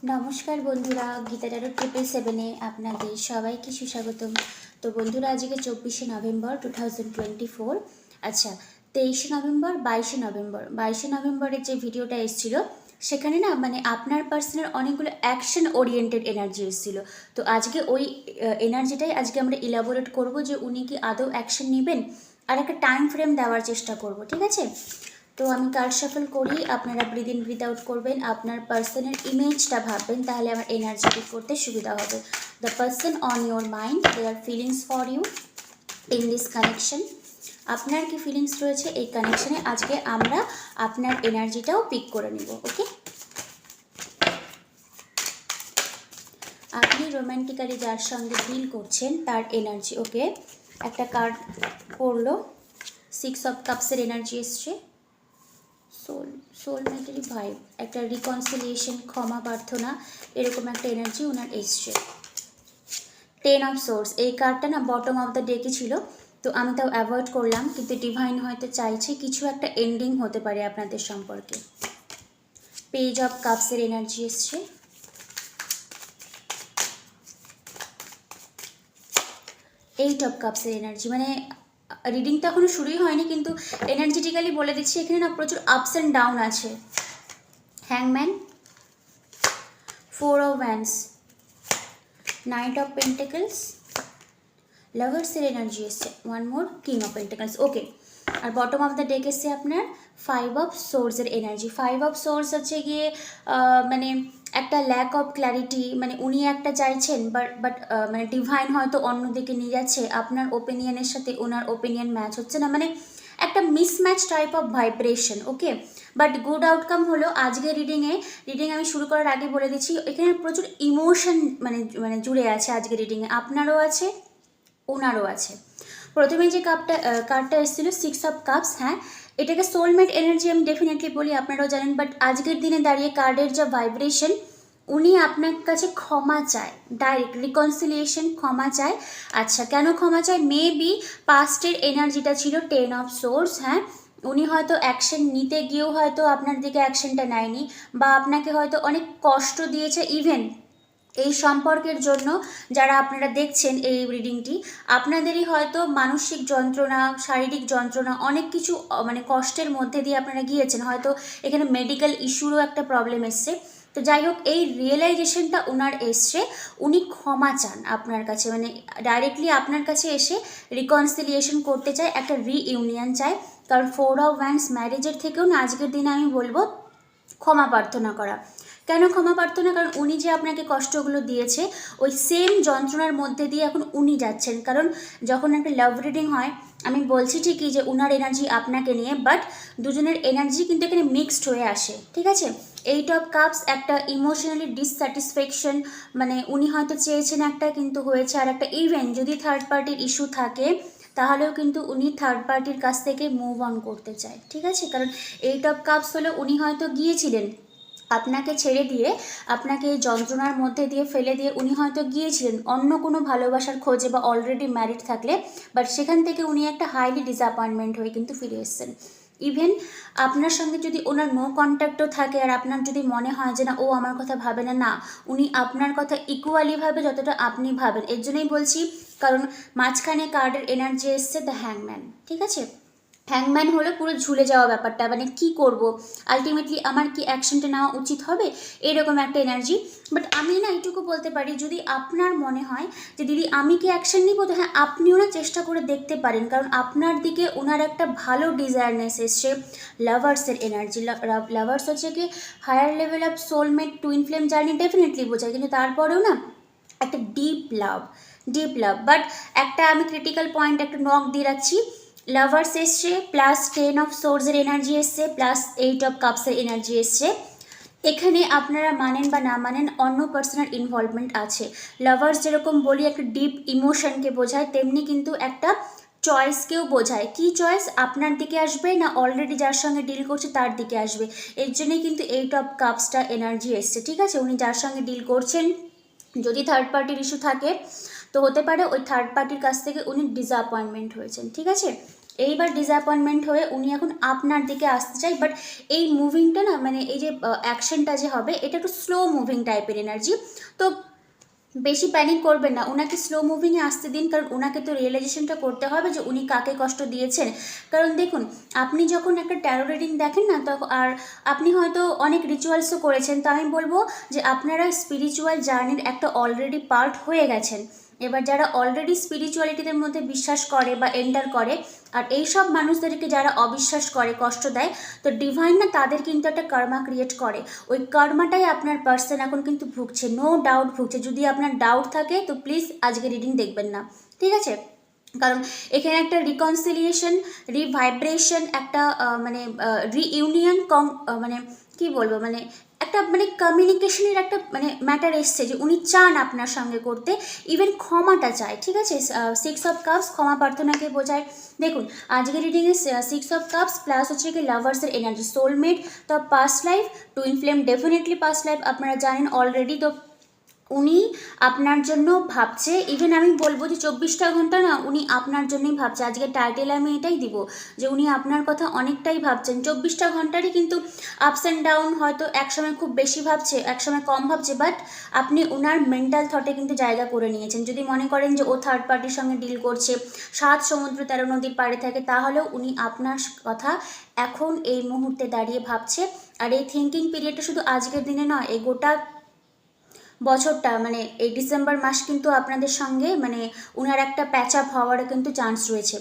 নমস্কার বন্ধুরা, গীতা ট্যারো 777-এ আপনাদের সবাইকে সুস্বাগতম। তো বন্ধুরা, আজকে 24শে নভেম্বর 2024। আচ্ছা, 23শে নভেম্বর, 22শে নভেম্বর, 22শে নভেম্বরের যে ভিডিওটা এসেছিল সেখানে না আপনার পার্সোনাল অনেকগুলো অ্যাকশন ওরিয়েন্টেড এনার্জি এসেছিল। তো আজকে ওই এনার্জিটাই আজকে আমরা ইলাবোরেট করব যে উনি কি আদৌ অ্যাকশন নেবেন, আর একটা টাইম ফ্রেম দেওয়ার চেষ্টা করব। ঠিক আছে, তো আমি কার্ড শাফল করি, আপনারা ব্রিদ ইন ব্রিদ আউট করবেন, আপনার পার্সনের ইমেজটা ভাববেন, তাহলে আমার এনার্জি পিক করতে সুবিধা হবে। The person on your mind, they are feelings for you in this connection. আপনার কি ফিলিংস রয়েছে এই কানেকশনে, আজকে আমরা আপনার এনার্জিটাও পিক করে নিব। ওকে, আপনি রোম্যান্টিক্যালি যার সঙ্গে ডিল করছেন তার এনার্জি। ওকে, একটা কার্ড পড়লো, 6 অফ কাপসের এনার্জি এসছে। সোলমেটালি ভাইব, একটা রিকনসিলিয়েশন, ক্ষমা প্রার্থনা, এরকম একটা এনার্জি ওনার এসছে। 10 অফ সোর্স, এই কার্ডটা না বটম অফ দ্য ডেকে ছিল, তো আমি তাও অ্যাভয়েড করলাম, কিন্তু ডিভাইন হয়তো চাইছে কিছু একটা এন্ডিং হতে পারে আপনাদের সম্পর্কে। পেজ অফ কাপসের এনার্জি এসছে। 8 অফ কাপসের এনার্জি, রিডিং তো এখনো শুরুই হয়নি, কিন্তু এনার্জেটিক্যালি বলে দিচ্ছি এখানে না প্রচুর আপস অ্যান্ড ডাউন আছে। হ্যাংম্যান, 4 of wands, knight of pentacles, লাভার্সের এনার্জি এসছে, 1 more, king of pentacles. Okay, আর বটম অফ দ্য ডেক এসছে আপনার 5 অফ সোর্সের এনার্জি। 5 অফ সোর্স হচ্ছে গিয়ে একটা ল্যাক অফ ক্ল্যারিটি, উনি একটা চাইছেন, বাট ডিভাইন হয়তো অন্যদিকে নিয়ে যাচ্ছে, আপনার ওপিনিয়নের সাথে ওনার ওপিনিয়ন ম্যাচ হচ্ছে না, একটা mismatch type of vibration. Okay, but good outcome হলো আজকের রিডিং আমি শুরু করার আগে বলে দিচ্ছি, এখানে প্রচুর ইমোশন জুড়ে আছে আজকের রিডিংয়ে, আপনারও আছে ওনারও আছে। প্রথমে যে কার্ডটা এসেছিল 6 অফ কাপস, হ্যাঁ এটাকে সোলমেট এনার্জি আমি ডেফিনেটলি বলি, আপনারাও জানেন, বাট আজকের দিনে দাঁড়িয়ে কার্ডের যা ভাইব্রেশন, উনি আপনার কাছে ক্ষমা চায়, ডাইরেক্ট রিকনসিলিয়েশন, ক্ষমা চায়। আচ্ছা, কেন ক্ষমা চায়? মেবি পাস্টের এনার্জিটা ছিল 10 অফ সোর্স, হ্যাঁ উনি হয়তো অ্যাকশন নিতে গিয়েও হয়তো আপনার দিকে অ্যাকশনটা নেয়নি, বা আপনাকে হয়তো অনেক কষ্ট দিয়েছে। ইভেন এই সম্পর্কের জন্য যারা আপনারা দেখছেন এই রিডিংটি, আপনাদেরই হয়তো মানসিক যন্ত্রণা, শারীরিক যন্ত্রণা, অনেক কিছু কষ্টের মধ্যে দিয়ে আপনারা গিয়েছেন, হয়তো এখানে মেডিকেল ইস্যুরও একটা প্রবলেম এসছে। তো যাই হোক, এই রিয়েলাইজেশনটা ওনার এসছে, উনি ক্ষমা চান আপনার কাছে, ডাইরেক্টলি আপনার কাছে এসে রিকনসিলিয়েশন করতে চায়, একটা রিইউনিয়ন চায়। কারণ 4 অফ ওয়ান্ডস ম্যারেজের থেকেও না আজকের দিনে আমি বলবো ক্ষমা প্রার্থনা করা। কেন ক্ষমা প্রার্থনা? কারণ উনি যে আপনাকে কষ্টগুলো দিয়েছে, ওই সেম যন্ত্রণার মধ্যে দিয়ে এখন উনি যাচ্ছেন। কারণ যখন একটা লাভ রিডিং হয়, আমি বলছি ঠিকই যে উনার এনার্জি আপনাকে নিয়ে, বাট দুজনের এনার্জি কিন্তু এখানে মিক্সড হয়ে আসে। ঠিক আছে, 8 অফ কাপস একটা ইমোশনালি ডিসস্যাটিসফ্যাকশন, উনি হয়তো চেয়েছেন একটা, কিন্তু হয়েছে আর একটা। ইভেন যদি থার্ড পার্টির ইস্যু থাকে, তাহলেও কিন্তু উনি থার্ড পার্টির কাছ থেকে মুভ অন করতে চায়। ঠিক আছে, কারণ 8 অফ কাপস হলো উনি হয়তো গিয়েছিলেন আপনাকে ছেড়ে দিয়ে, আপনাকে এই যন্ত্রণার মধ্যে দিয়ে ফেলে দিয়ে উনি হয়তো গিয়েছিলেন অন্য কোনো ভালোবাসার খোঁজে, বা অলরেডি ম্যারিড থাকলে, বাট সেখান থেকে উনি একটা হাইলি ডিসঅ্যাপয়েন্টমেন্ট হয়ে কিন্তু ফিরে এসেছেন। ইভেন আপনার সঙ্গে যদি ওনার নো কন্ট্যাক্টও থাকে, আর আপনার যদি মনে হয় যে না ও আমার কথা ভাবে না, না উনি আপনার কথা ইকুয়ালি ভাবে যতটা আপনি ভাবেন। এর জন্যই বলছি, কারণ মাঝখানে কার্ডের এনার্জি এসছে দ্য হ্যাংম্যান। ঠিক আছে, হ্যাংম্যান হলো পুরো ঝুলে যাওয়া ব্যাপারটা, কি করব, আলটিমেটলি আমার কি অ্যাকশনটা নেওয়া উচিত হবে, এরকম একটা এনার্জি। বাট আমি না এইটুকু বলতে পারি, যদি আপনার মনে হয় যে দিদি আমি কি অ্যাকশন নিব, তো হ্যাঁ আপনিও না চেষ্টা করে দেখতে পারেন, কারণ আপনার দিকে ওনার একটা ভালো ডিজায়ারনেস এসছে। লাভার্সের এনার্জি, লাভার্স হচ্ছে কি higher level of soulmate twin flame journey definitely বোঝায়, কিন্তু তারপরেও না একটা ডিপ লাভ, বাট একটা আমি ক্রিটিক্যাল পয়েন্ট একটা নক দিয়ে রাখছি। লাভার্স এসছে, প্লাস 10 অফ সোর্সের এনার্জি এসছে, প্লাস 8 অফ কাপসের এনার্জি এসছে। এখানে আপনারা মানেন বা না মানেন, অন্য পার্সোনাল ইনভলভমেন্ট আছে। লাভার্স যেরকম বলি একটা ডিপ ইমোশনকে বোঝায়, তেমনি কিন্তু একটা চয়েসকেও বোঝায়। কি চয়েস? আপনার দিকে আসবে না অলরেডি যার সঙ্গে ডিল করছে তার দিকে আসবে। এর জন্যই কিন্তু 8 অফ কাপসটা এনার্জি এসছে। ঠিক আছে, উনি যার সঙ্গে ডিল করছেন, যদি থার্ড পার্টির ইস্যু থাকে, তো হতে পারে ওই থার্ড পার্টির কাছ থেকে উনি ডিসঅ্যাপয়েন্টমেন্ট হয়েছেন। ঠিক আছে, এইবার ডিসঅ্যাপয়েন্টমেন্ট হয়ে উনি এখন আপনার দিকে আসতে চায়, বাট এই মুভিংটা না মানে এই যে অ্যাকশনটা যে হবে এটা একটু স্লো মুভিং টাইপের এনার্জি। তো বেশি প্যানিক করবেন না, ওনাকে স্লো মুভিংয়ে আসতে দিন, কারণ ওনাকে তো রিয়েলাইজেশনটা করতে হবে যে উনি কাকে কষ্ট দিয়েছেন। কারণ দেখুন, আপনি যখন একটা ট্যারো রিডিং দেখেন না, তখন আর আপনি হয়তো অনেক রিচুয়ালসও করেছেন, তো আমি বলবো যে আপনারা স্পিরিচুয়াল জার্নির একটা অলরেডি পার্ট হয়ে গেছেন। এবার যারা অলরেডি স্পিরিচুয়ালিটিদের মধ্যে বিশ্বাস করে বা এন্টার করে, আর এই সব মানুষদেরকে যারা অবিশ্বাস করে, কষ্ট দেয়, তো ডিভাইন না তাদের কিন্তু একটা কর্মা ক্রিয়েট করে। ওই কর্মাটাই আপনার পার্সন এখন কিন্তু ভুগছে, নো ডাউট ভুগছে। যদি আপনার ডাউট থাকে তো প্লিজ আজকে রিডিং দেখবেন না, ঠিক আছে? কারণ এখানে একটা রিকনসিলিয়েশন, রিভাইব্রেশন, একটা মানে রিইউনিয়ন, মানে কি বলবো, মানে একটা মানে কমিউনিকেশনের একটা মানে ম্যাটার এসছে যে উনি চান আপনার সঙ্গে করতে, ইভেন ক্ষমাটা চায়, ঠিক আছে? 6 অফ কাপস ক্ষমা প্রার্থনাকে বোঝায়। দেখুন আজকে রিডিংয়ে 6 অফ কাপস প্লাস হচ্ছে কি লাভার্সের এনার্জি, সোলমেট, তো past life, twin flame, definitely past life আপনারা জানেন অলরেডি। তো উনি আপনার জন্য ভাবছে, ইভেন আমি বলবো যে 24টা ঘন্টা না উনি আপনার জন্যই ভাবছে। আজকে টাইটেল আমি এটাই দিব যে উনি আপনার কথা অনেকটাই ভাবছেন। 24টা ঘন্টারই কিন্তু আপস অ্যান্ড ডাউন, হয়তো একসময় খুব বেশি ভাবছে, একসময় কম ভাবছে, বাট আপনি ওনার মেন্টাল থটে কিন্তু জায়গা করে নিয়েছেন। যদি মনে করেন যে ও থার্ড পার্টির সঙ্গে ডিল করছে, 7 সমুদ্র 13 নদীর পাড়ে থাকে, তাহলেও উনি আপনার কথা এখন এই মুহূর্তে দাঁড়িয়ে ভাবছে। আর এই থিঙ্কিং পিরিয়ডটা শুধু আজকের দিনে নয়, এই গোটা বছরটা, মানে এই ডিসেম্বর মাস কিন্তু আপনাদের সঙ্গে মানে উনার একটা প্যাচ আপ হওয়ারও কিন্তু চান্স রয়েছে।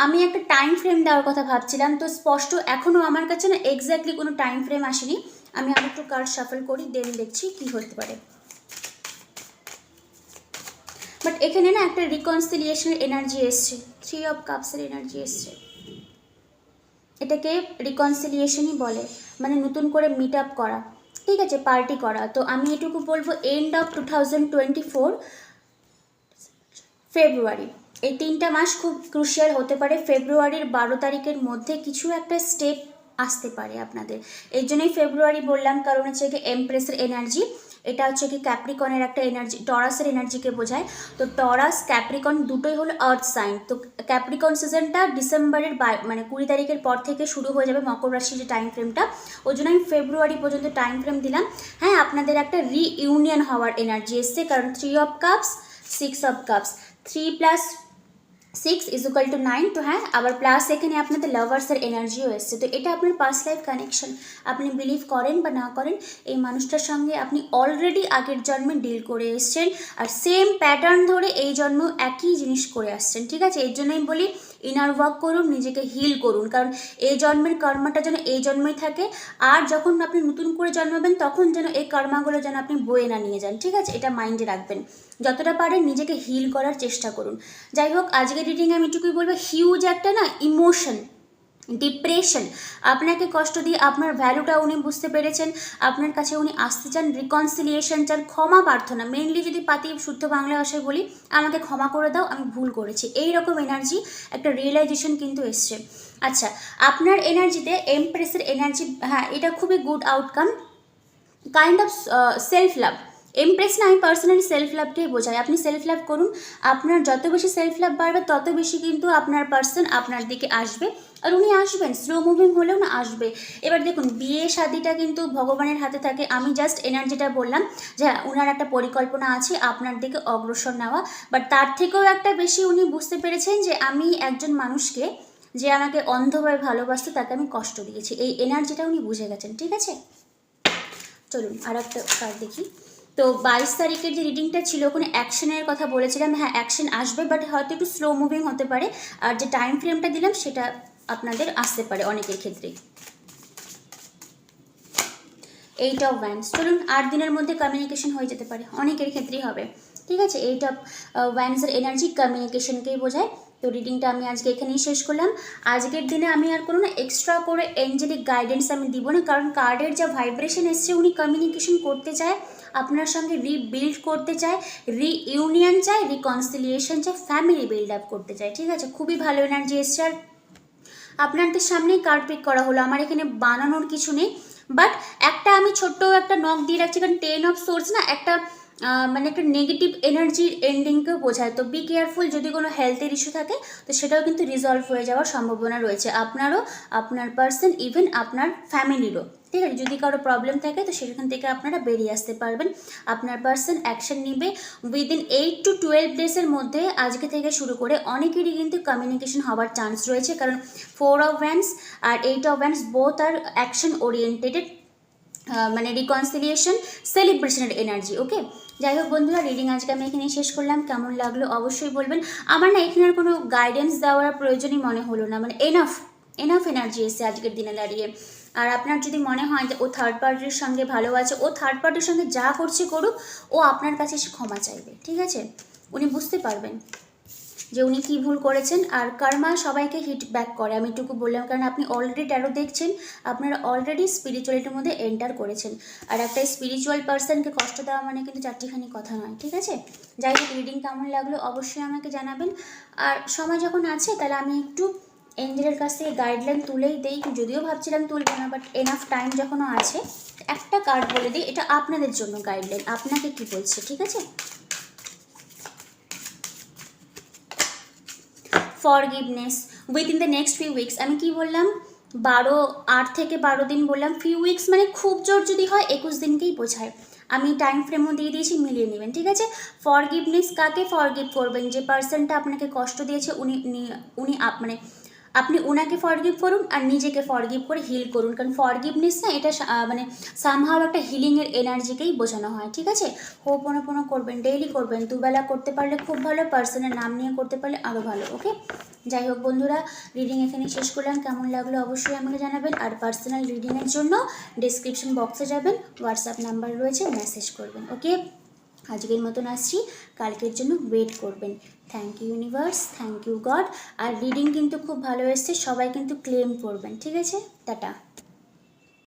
আমি একটা টাইম ফ্রেম দেওয়ার কথা ভাবছিলাম, তো স্পষ্ট এখনও আমার কাছে না এক্স্যাক্টলি কোনো টাইম ফ্রেম আসেনি। আমি আর একটু কার্ড শাফল করি, দেন দেখছি কি হতে পারে। বাট এখানে না একটা রিকনসিলিয়েশনের এনার্জি এসছে, 3 অফ কাপসের এনার্জি এসছে। এটাকে রিকনসিলিয়েশনই বলে, মানে নতুন করে মিট আপ করা, ঠিক আছে, পার্টি করা। তো আমি এটুকু বলবো এন্ড অফ 2024 ফেব্রুয়ারি, এই 3টা মাস খুব ক্রুশিয়াল হতে পারে। ফেব্রুয়ারির 12 তারিখের মধ্যে কিছু একটা স্টেপ আসতে পারে আপনাদের। এই জন্যই ফেব্রুয়ারি বললাম, কারণ হচ্ছে কি এমপ্রেসের এনার্জি, এটা হচ্ছে কি ক্যাপ্রিকনের একটা এনার্জি, টরাসের এনার্জিকে বোঝায়। তো টরাস ক্যাপ্রিকন দুটোই হলো আর্থ সাইন। তো ক্যাপ্রিকন সিজনটা ডিসেম্বরের মানে 20 তারিখের পর থেকে শুরু হয়ে যাবে, মকর রাশির যে টাইম ফ্রেমটা, ওই জন্য আমি ফেব্রুয়ারি পর্যন্ত টাইম ফ্রেম দিলাম। হ্যাঁ, আপনাদের একটা রিইউনিয়ন হওয়ার এনার্জি এসছে, কারণ 3 অফ কাপস 6 অফ কাপস, 3 + 6 = 9। তো হ্যাঁ, আবার প্লাস এখানে আপনাদের লাভার্সের এনার্জিও এসছে। তো এটা আপনার পাস্ট লাইফ কানেকশন। আপনি বিলিভ করেন বা না করেন, এই মানুষটার সঙ্গে আপনি অলরেডি আগের জন্মে ডিল করে এসছেন, আর সেম প্যাটার্ন ধরে এই জন্ম একই জিনিস করে আসছেন, ঠিক আছে? এর জন্যই বলি ইনার ওয়ার্ক করুন, নিজেকে হিল করুন, কারণ এই জন্মের কর্মাটা যেন এই জন্মেই থাকে, আর যখন আপনি নতুন করে জন্মাবেন তখন যেন এই কর্মাগুলো যেন আপনি বয়ে না নিয়ে যান, ঠিক আছে? এটা মাইন্ডে রাখবেন। যতটা পারেন নিজেকে হিল করার চেষ্টা করুন। যাই হোক, আজকের রিডিং আমি এটুকুই বলবো, হিউজ একটা না ইমোশন, ডিপ্রেশন, আপনাকে কষ্ট দিয়ে আপনার ভ্যালুটা উনি বুঝতে পেরেছেন, আপনার কাছে উনি আসতে চান, রিকনসিলিয়েশন চান, ক্ষমা প্রার্থনা। মেনলি যদি পাতি শুদ্ধ বাংলা ভাষায় বলি, আমাকে ক্ষমা করে দাও, আমি ভুল করেছি, এই রকম এনার্জি, একটা রিয়েলাইজেশন কিন্তু এসছে। আচ্ছা, আপনার এনার্জিতে এমপ্রেসের এনার্জি, হ্যাঁ এটা খুবই good outcome, kind of self love. Empress না, আমি পার্সোনালি সেলফ লাভকেই বোঝাই। আপনি সেলফ লাভ করুন, আপনার যত বেশি সেলফ লাভ বাড়বে তত বেশি কিন্তু আপনার পার্সন আপনার দিকে আসবে, আর উনি আসবেন, স্লো মুভিং হলেও না আসবে। এবার দেখুন, বিয়ে শাদিটা কিন্তু ভগবানের হাতে থাকে। আমি জাস্ট এনার্জিটা বললাম যে উনার একটা পরিকল্পনা আছে আপনার দিকে অগ্রসর নেওয়া, বাট তার থেকেও একটা বেশি উনি বুঝতে পেরেছেন যে আমি একজন মানুষকে, যে আমাকে অন্ধভাবে ভালোবাসতো, তাকে আমি কষ্ট দিয়েছি, এই এনার্জিটা উনি বুঝে গেছেন, ঠিক আছে? চলুন আর একটা কার্ড দেখি। তো 22 তারিখের যে রিডিংটা ছিল, ওখানে অ্যাকশনের কথা বলেছিলাম, হ্যাঁ অ্যাকশন আসবে, বাট হয়তো একটু স্লো মুভিং হতে পারে। আর যে টাইম ফ্রেমটা দিলাম সেটা আপনাদের আসতে পারে অনেকের ক্ষেত্রেই। 8 অফ ওয়ান্ডস, চলুন 8 দিনের মধ্যে কমিউনিকেশন হয়ে যেতে পারে, অনেকের ক্ষেত্রেই হবে, ঠিক আছে? 8 অফ ওয়ান্ডসের এনার্জি কমিউনিকেশনকেই বোঝায়। তো রিডিংটা আমি আজকে এখানেই শেষ করলাম। আজকের দিনে আমি আর কোনো না এক্সট্রা করে এঞ্জেলিক গাইডেন্স আমি দিব না, কারণ কার্ডের যা ভাইব্রেশন এসছে, উনি কমিউনিকেশন করতে চায় আপনার সঙ্গে, রিবিল্ড করতে চায়, রিইউনিয়ন চায়, রিকনসিলিয়েশন চায়, ফ্যামিলি বিল্ড আপ করতে চায়, ঠিক আছে? খুবই ভালো এনার্জি এসছে। আর আপনাদের সামনেই কার্ড পিক করা হলো, আমার এখানে বানানোর কিছু নেই, বাট একটা আমি ছোট্ট একটা নক দিয়ে রাখছি, কারণ 10 অফ সোর্স না একটা মানে একটা নেগেটিভ এনার্জির এন্ডিংকেও বোঝায়। তো বি কেয়ারফুল, যদি কোনো হেলথের ইস্যু থাকে তো সেটাও কিন্তু রিজলভ হয়ে যাওয়ার সম্ভাবনা রয়েছে, আপনারও, আপনার পার্সন, ইভেন আপনার ফ্যামিলিরও। ঠিক আছে, যদি কারো প্রবলেম থাকে তো সেখান থেকে আপনারা বেরিয়ে আসতে পারবেন। আপনার পার্সন অ্যাকশন নিবে উইদিন 8 to 12 ডেজের মধ্যে। আজকে থেকে শুরু করে অনেকেরই কিন্তু কমিউনিকেশন হওয়ার চান্স রয়েছে, কারণ 4 of Wands আর 8 of Wands বোথ আর অ্যাকশন ওরিয়েন্টেডেড, মানে রিকনসিলিয়েশন, সেলিব্রেশনের এনার্জি। ওকে, যাই হোক বন্ধুরা, রিডিং আজকে আমি এখানে শেষ করলাম। কেমন লাগলো অবশ্যই বলবেন। আমার না এখানে আর কোনো গাইডেন্স দেওয়ার প্রয়োজনই মনে হলো না, মানে এনাফ এনার্জি এসে আজকের দিনে দাঁড়িয়ে। আর আপনার যদি মনে হয় যে ও থার্ড পার্টির সঙ্গে ভালো আছে, ও থার্ড পার্টির সঙ্গে যা করছে করুক, ও আপনার কাছে এসে ক্ষমা চাইবে। ঠিক আছে, উনি বুঝতে পারবেন যে উনি কী ভুল করেছেন। আর কর্মা সবাইকে হিট ব্যাক করে, আমি এটুকু বললাম, কারণ আপনি অলরেডি ট্যারো দেখছেন, আপনারা অলরেডি স্পিরিচুয়ালিটির মধ্যে এন্টার করেছেন। আর একটা স্পিরিচুয়াল পার্সনকে কষ্ট দেওয়া মানে কিন্তু চারটিখানি কথা নয়। ঠিক আছে, যাই হোক, রিডিং কেমন লাগলো অবশ্যই আমাকে জানাবেন। আর সময় যখন আছে তাহলে আমি একটু এঞ্জেলের কাছ থেকে গাইডলাইন তুলেই দেই, যদিও ভাবছিলাম তুলব না, বাট এনাফ টাইম যখনও আছে একটা কার্ড বলে দিই, এটা আপনাদের জন্য গাইডলাইন, আপনাকে কি বলছে। ঠিক আছে, forgiveness with in the next few weeks. আমি কি বললাম, 8 থেকে 12 দিন বললাম, ফিউ উইকস মানে খুব জোর যদি হয় 21 দিনকেই বোঝায়। আমি টাইম ফ্রেমও দিয়ে দিয়েছি, মিলিয়ে নেবেন। ঠিক আছে, ফরগিভনেস কাকে ফরগিভ করবেন, যে পার্সনটা আপনাকে কষ্ট দিয়েছে উনি উনি মানে আপনি ওনাকে ফরগিভ করুন আর নিজেকে ফরগিভ করে হিল করুন, কারণ ফরগিভনেস না এটা মানে সামহাও একটা হিলিংয়ের এনার্জিকেই বোঝানো হয়। ঠিক আছে, হোপোনোপোনো করবেন, ডেইলি করবেন, দুবেলা করতে পারলে খুব ভালো, পার্সনের নাম নিয়ে করতে পারলে আরও ভালো। ওকে, যাই হোক বন্ধুরা, রিডিং এখানে শেষ করলাম। কেমন লাগলো অবশ্যই আমাকে জানাবেন। আর পার্সোনাল রিডিংয়ের জন্য ডিসক্রিপশন বক্সে যাবেন, হোয়াটসঅ্যাপ নাম্বার রয়েছে, মেসেজ করবেন। ওকে, আজকের মতন আসছি, কালকের জন্য ওয়েট করবেন। Thank you universe, thank you God. আর রিডিং কিন্তু খুব ভালো এসছে, সবাই কিন্তু ক্লেম করবেন। ঠিক আছে, টাটা।